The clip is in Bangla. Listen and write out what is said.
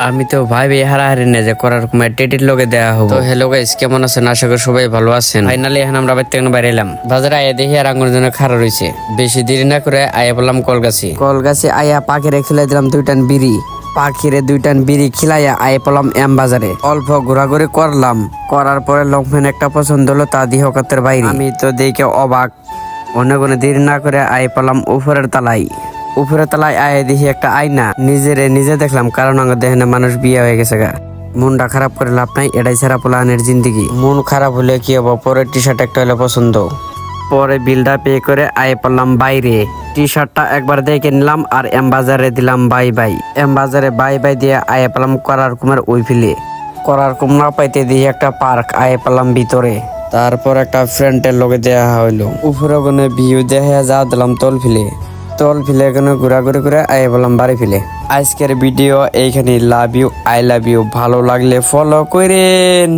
আমি তো ভাই হারাহারি না যে করার কুমার টেটির লগে দেয়া হবো। তো হ্যালো গাইস, কেমন আছেন? আশা করি সবাই ভালো আছেন। ফাইনালি এখন আমরা বাইরে থেকে বাইরে এলাম। বাজারে আয়া দেখি আর আঙ্গুর জন্য খাড়া রয়েছে। বেশি দেরি না করে আয়া বললাম কলগাছি আয়া পাখিরে খিলাই দিলাম 2 টান বিড়ি। পাখিরে 2 টান বিড়ি খিলাইয়া আয়া পলাম এম বাজারে। অল্প ঘোরাঘুরি করলাম, করার পরে লংফেন একটা পছন্দ হলো, তা দিয়ে হকাতের বাইরে। আমি তো দেখে অবাক। অনেক দেরি না করে আয়া পলাম উপরের তালায় আয় দেখি একটা আয়না। নিজে দেখলাম, কারণ আমার দেখে মানুষ বিয়ে হয়ে গেছে গা। মনটা খারাপ করে লাভ নাই, এটাই ছাড়া পোলানের জিন্দিগি। মন খারাপ হলে কি হবো, পরের টি শার্ট একটা হলে পছন্দ। পরে বিলটা পে করে আয় পড়লাম বাইরে। টি শার্টটা একবার দেখে নিলাম আর এম বাজারে দিলাম বাই বাই। এম বাজারে বাই বাই দিয়ে আয় পেলাম করার কুমার ওই ফিলে। করার কুমা পাইতে দিয়ে একটা পার্ক আয় পেলাম ভিতরে। তারপর একটা ফ্রেন্ডের লগে দেয়া হইলো। উপরে কোনো ভিউ দেখে যা দিলাম তল ফিলে এখানে ঘোরাঘুরি করে আই বললাম বাড়ি ফিলে। আজকের ভিডিও এইখানে। Love you, I love you. ভালো লাগলে ফলো করেন।